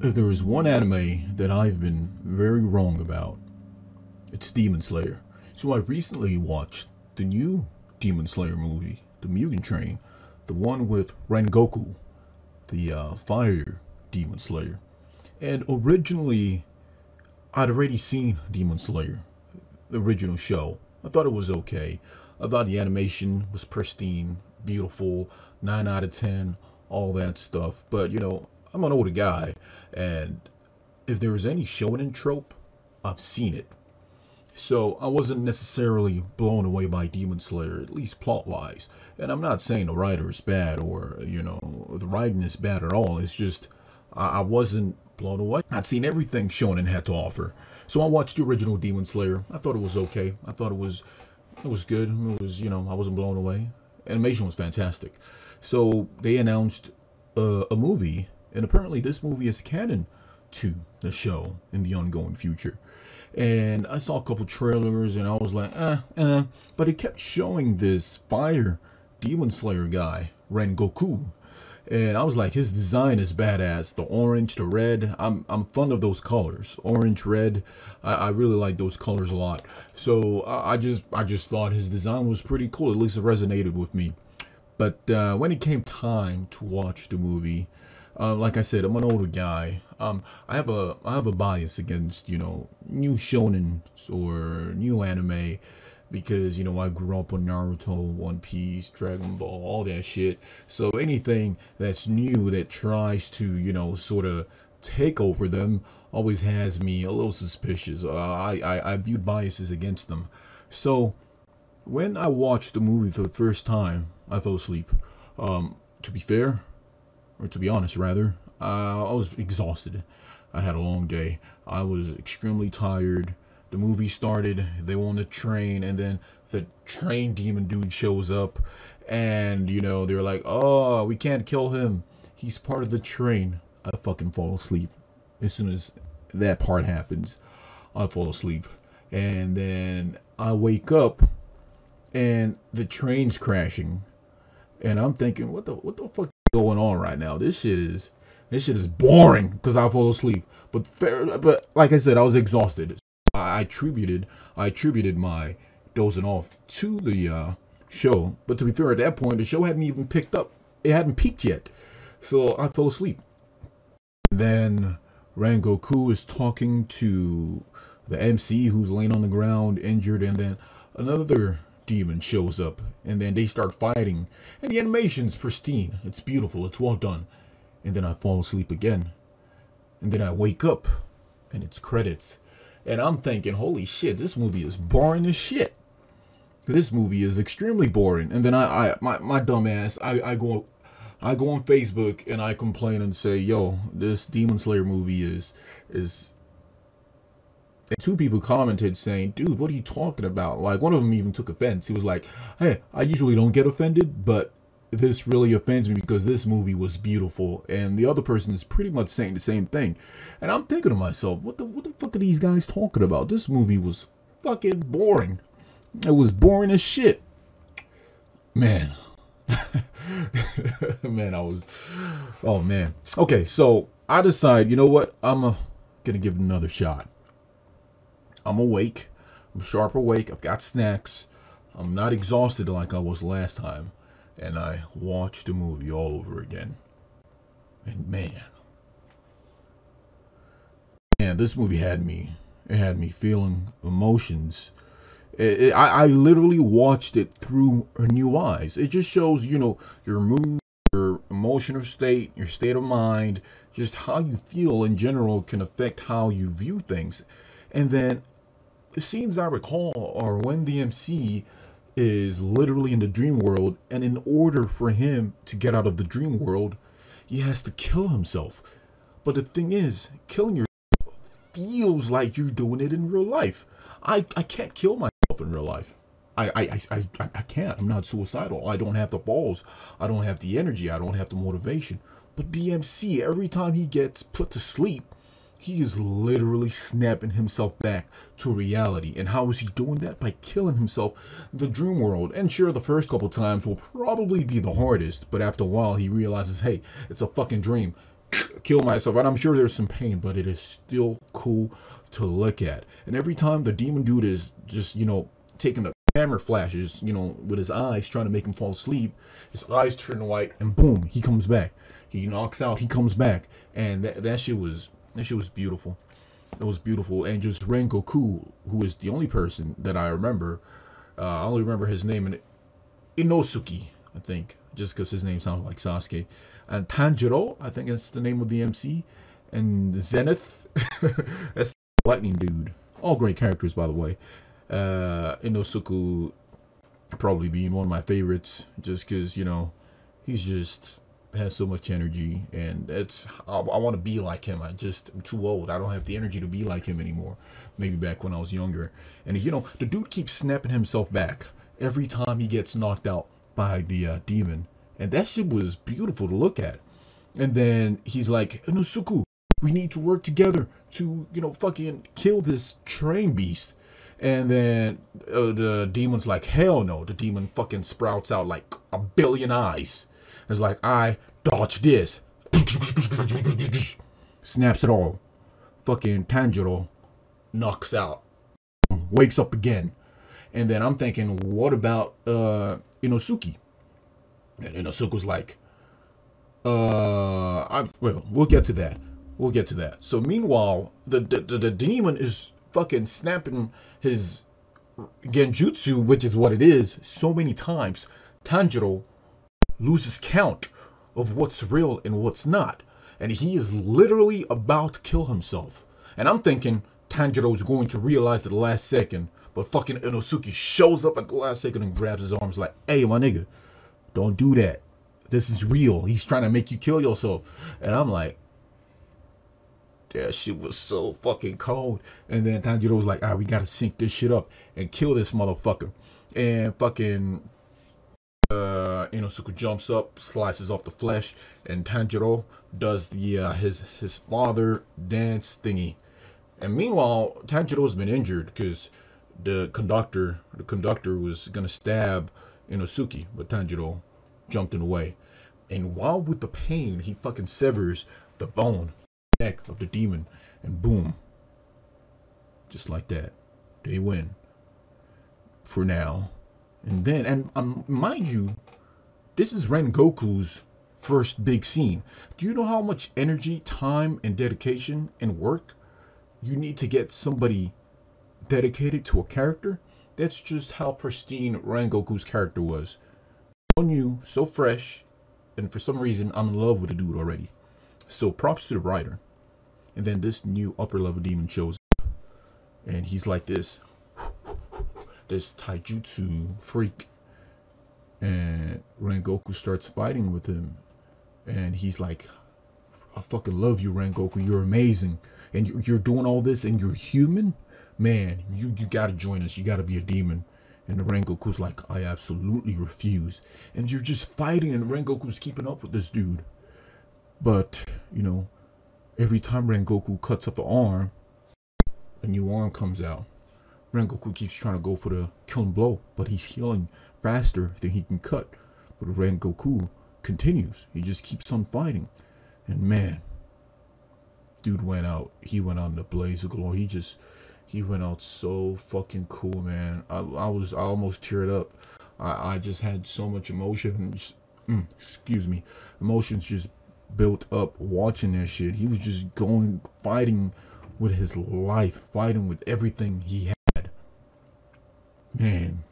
If there is one anime that I've been very wrong about, it's Demon Slayer. So I recently watched the new Demon Slayer movie, the Mugen Train, the one with Rengoku, the fire Demon Slayer. And originally, I'd already seen Demon Slayer, the original show. I thought it was okay. I thought the animation was pristine, beautiful, 9 out of 10, all that stuff. But, you know, I'm an older guy, and if there's any shonen trope, I've seen it. So I wasn't necessarily blown away by Demon Slayer, at least plot-wise. And I'm not saying the writer is bad or, you know, the writing is bad at all. It's just, I wasn't blown away. I'd seen everything shonen had to offer. So I watched the original Demon Slayer. I thought it was okay. I thought it was good. It was, you know, I wasn't blown away. Animation was fantastic. So they announced a movie, and apparently this movie is canon to the show in the ongoing future. And I saw a couple trailers and I was like, but it kept showing this fire Demon Slayer guy, Rengoku. And I was like, his design is badass. The orange, the red. I'm fond of those colors. Orange, red. I really like those colors a lot. So I just thought his design was pretty cool. At least it resonated with me. But when it came time to watch the movie, like I said, I'm an older guy. I have a bias against, you know, new shonen or new anime because, you know, I grew up on Naruto, One Piece, Dragon Ball, all that shit. So anything that's new that tries to, you know, sort of take over them always has me a little suspicious. I viewed biases against them. So when I watched the movie for the first time, I fell asleep. To be fair, or to be honest rather, I was exhausted. I had a long day. I was extremely tired. The movie started, they were on the train, and then the train demon dude shows up, and, you know, they're like, oh, we can't kill him, he's part of the train. I fucking fall asleep. As soon as that part happens, I fall asleep. And then I wake up, and the train's crashing. And I'm thinking, what the fuck is going on right now? This shit is boring because I fall asleep. But like I said, I was exhausted. I attributed my dozing off to the show. But to be fair, at that point, the show hadn't even picked up. It hadn't peaked yet. So I fell asleep. Then Rengoku is talking to the MC who's laying on the ground injured, and then another demon shows up, and then they start fighting, and the animation's pristine. It's beautiful, it's well done. And then I fall asleep again, and then I wake up and it's credits, and I'm thinking, holy shit, this movie is boring as shit. This movie is extremely boring. And then my dumb ass, I go on Facebook and I complain and say, yo, this Demon Slayer movie is and two people commented saying, dude, what are you talking about? Like, one of them even took offense. He was like, hey, I usually don't get offended, but this really offends me because this movie was beautiful. And the other person is pretty much saying the same thing. And I'm thinking to myself, what the fuck are these guys talking about? This movie was fucking boring. It was boring as shit. Man. Oh man. Okay, so I decide, you know what? I'm gonna give it another shot. I'm awake. I'm sharp awake. I've got snacks. I'm not exhausted like I was last time. And I watched the movie all over again. And man, this movie had me. It had me feeling emotions. I literally watched it through new eyes. It just shows, you know, your mood, your emotional state, your state of mind, just how you feel in general can affect how you view things. And then the scenes I recall are when the MC is literally in the dream world, and in order for him to get out of the dream world, he has to kill himself. But the thing is, killing yourself feels like you're doing it in real life. I can't kill myself in real life. I can't. I'm not suicidal. I don't have the balls. I don't have the energy. I don't have the motivation. But DMC, every time he gets put to sleep, he is literally snapping himself back to reality. And how is he doing that? By killing himself in the dream world. And sure, the first couple times will probably be the hardest, but after a while he realizes, hey, it's a fucking dream. kill myself. And I'm sure there's some pain, but it is still cool to look at. And every time the demon dude is just, you know, taking the camera flashes, you know, with his eyes, trying to make him fall asleep, his eyes turn white, and boom, he comes back. He knocks out, he comes back. And that shit was beautiful. It was beautiful. And just Rengoku, who is the only person that I remember, I only remember his name, and Inosuke, I think, just because his name sounds like Sasuke. And Tanjiro, I think that's the name of the MC. And Zenith, that's the lightning dude. All great characters, by the way. Inosuke probably being one of my favorites, just because, you know, he's just has so much energy, and I want to be like him. I'm too old. I don't have the energy to be like him anymore. Maybe back when I was younger. And you know, the dude keeps snapping himself back every time he gets knocked out by the demon, and that shit was beautiful to look at. And then he's like, Inosuke, we need to work together to, you know, fucking kill this train beast. And then the demon's like, hell no. The demon fucking sprouts out like a billion eyes. It's like, I dodge this. Snaps it all. Fucking Tanjiro knocks out. Wakes up again. And then I'm thinking, what about Inosuke? And Inosuke's like, well, we'll get to that. We'll get to that. So meanwhile, the demon is fucking snapping his genjutsu, which is what it is, so many times. Tanjiro loses count of what's real and what's not, and he is literally about to kill himself. And I'm thinking Tanjiro is going to realize at the last second, but fucking Inosuke shows up at the last second and grabs his arms like, hey, my nigga, don't do that. This is real. He's trying to make you kill yourself. And I'm like, that shit was so fucking cold. And then Tanjiro was like, we gotta sync this shit up and kill this motherfucker. And fucking Inosuke jumps up, slices off the flesh, and Tanjiro does the his father dance thingy. And meanwhile, Tanjiro's been injured because the conductor was gonna stab Inosuke, but Tanjiro jumped in the way. And while with the pain, he fucking severs the bone, neck of the demon, and boom, just like that, they win for now. And then, and mind you, this is Rengoku's first big scene. Do you know how much energy, time, and dedication and work you need to get somebody dedicated to a character? That's just how pristine Rengoku's character was. So new, so fresh, and for some reason, I'm in love with the dude already. So props to the writer. And then this new upper level demon shows up, and he's like this taijutsu freak, and Rengoku starts fighting with him, and he's like, I fucking love you, Rengoku, you're amazing, and you're doing all this and you're human, man, you gotta join us, you gotta be a demon. And the Rengoku's like, I absolutely refuse. And you're just fighting, and Rengoku's keeping up with this dude. But you know, every time Rengoku cuts up the arm, a new arm comes out. Rengoku keeps trying to go for the killing blow, but he's healing faster than he can cut. But Rengoku continues. He just keeps on fighting. And man, dude went out. He went out in a blaze of glory. He went out so fucking cool, man. I almost teared up. I just had so much emotion. Excuse me. Emotions just built up watching that shit. He was just fighting with his life, fighting with everything he had. Man.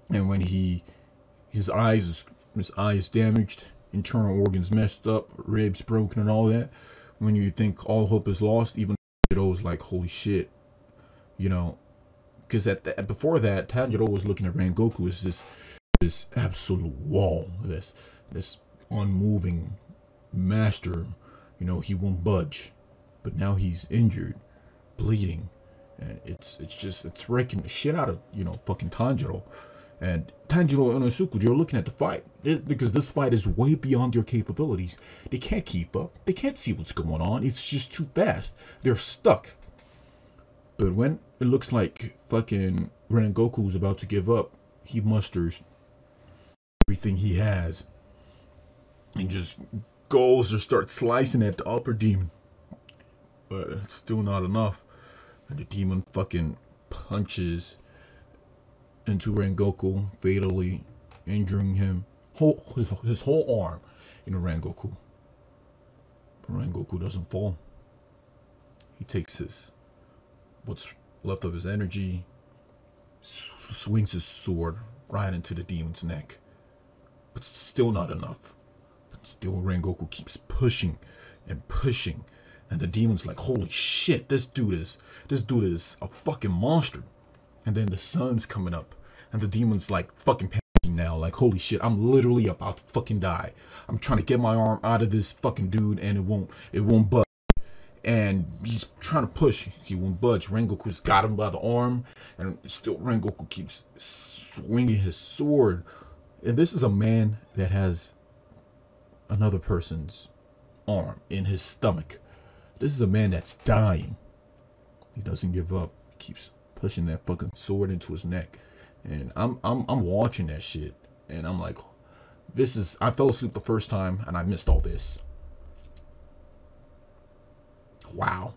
And when his eye is damaged, internal organs messed up, ribs broken and all that, when you think all hope is lost, even Tanjiro was like, holy shit, you know, because before that, Tanjiro was looking at Rengoku as this absolute wall, this unmoving master, you know, he won't budge. But now he's injured, bleeding, and it's wrecking the shit out of, you know, fucking Tanjiro. And Tanjiro and Inosuke, you're looking at the fight, because this fight is way beyond your capabilities. They can't keep up. They can't see what's going on. It's just too fast. They're stuck. But when it looks like fucking Rengoku's about to give up, he musters everything he has and just goes to start slicing at the upper demon. But it's still not enough. And the demon fucking punches into Rengoku, fatally injuring him. His whole arm into Rengoku. But Rengoku doesn't fall. He takes what's left of his energy, swings his sword right into the demon's neck. But still not enough. But still Rengoku keeps pushing and pushing. And the demon's like, holy shit, this dude is a fucking monster. And then the sun's coming up. And the demon's like fucking panicking now. Like, holy shit, I'm literally about to fucking die. I'm trying to get my arm out of this fucking dude and it won't budge. And he's trying to push. He won't budge. Rengoku's got him by the arm. And still Rengoku keeps swinging his sword. And this is a man that has another person's arm in his stomach. This is a man that's dying. He doesn't give up. He keeps pushing that fucking sword into his neck. And I'm watching that shit. And I'm like, I fell asleep the first time and I missed all this. Wow.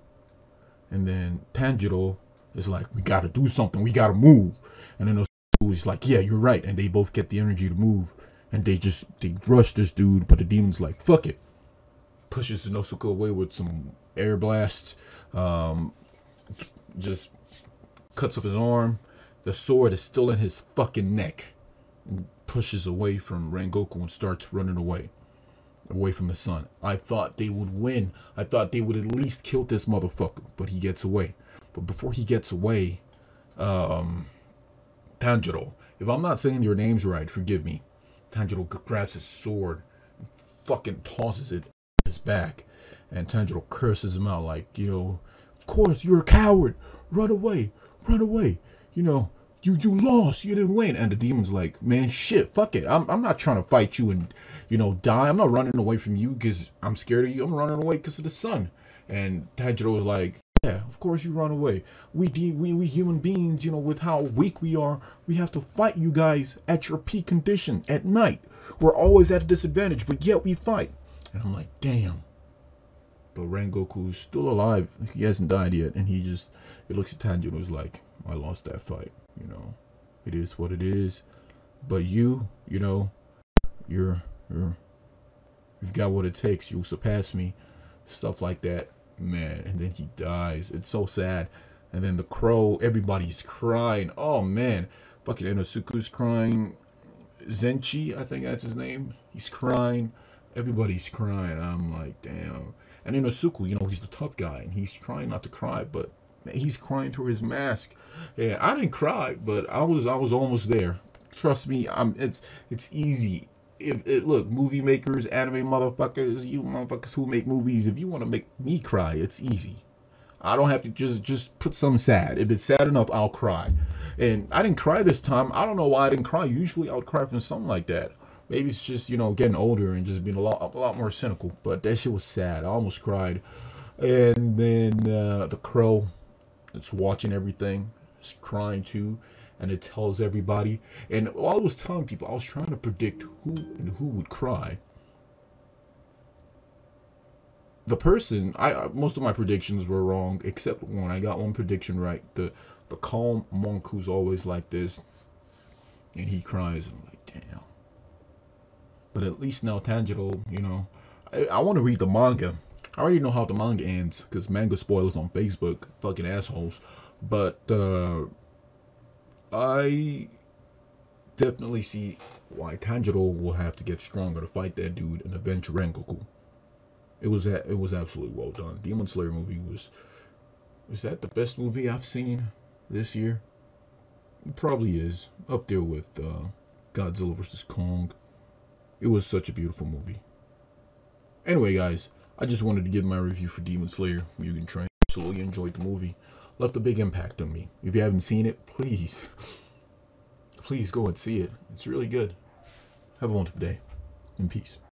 And then Tanjiro is like, we gotta do something. We gotta move. And then he's like, yeah, you're right. And they both get the energy to move. And they rush this dude. But the demon's like, fuck it. Pushes Inosuke away with some air blasts. Just cuts off his arm. The sword is still in his fucking neck. And pushes away from Rengoku and starts running away from the sun. I thought they would win. I thought they would at least kill this motherfucker. But he gets away. But before he gets away, Tanjiro, if I'm not saying your names right, forgive me. Tanjiro grabs his sword and fucking tosses it in his back. And Tanjiro curses him out like, of course, you're a coward. Run away. Run away. You lost. You didn't win. And the demon's like, man, shit, fuck it. I'm not trying to fight you and, die. I'm not running away from you because I'm scared of you. I'm running away because of the sun. And Tanjiro was like, yeah, of course you run away. We human beings, with how weak we are, we have to fight you guys at your peak condition at night. We're always at a disadvantage, but yet we fight. And I'm like, damn. But Rengoku's still alive. He hasn't died yet. And he looks at Tanjiro and is like, I lost that fight. It is what it is. But you've got what it takes. You'll surpass me. Stuff like that. Man, and then he dies. It's so sad. And then the crow, everybody's crying. Oh, man. Fucking Inosuke's crying. Zenchi, I think that's his name. He's crying. Everybody's crying. I'm like, damn. And Inosuke, he's the tough guy. And he's trying not to cry, but man, he's crying through his mask. Yeah, I didn't cry, but I was almost there. Trust me, it's easy. Look, movie makers, anime motherfuckers, you motherfuckers who make movies, if you want to make me cry, it's easy. I don't have to just put something sad. If it's sad enough, I'll cry. And I didn't cry this time. I don't know why I didn't cry. Usually I would cry from something like that. Maybe it's just, getting older and just being a lot more cynical. But that shit was sad. I almost cried. And then the crow that's watching everything is crying too. And it tells everybody. And while I was telling people, I was trying to predict who would cry. The person, most of my predictions were wrong, except one. I got one prediction right. The calm monk who's always like this. And he cries. And I'm like, damn. But at least now Tanjiro, I want to read the manga. I already know how the manga ends, because manga spoilers on Facebook. Fucking assholes. But, I definitely see why Tanjiro will have to get stronger to fight that dude and avenge Rengoku. It was absolutely well done. Demon Slayer movie was that the best movie I've seen this year? It probably is. Up there with Godzilla vs. Kong. It was such a beautiful movie. Anyway, guys, I just wanted to give my review for Demon Slayer Mugen Train. Absolutely enjoyed the movie. Left a big impact on me. If you haven't seen it, please go and see it. It's really good. Have a wonderful day. In peace.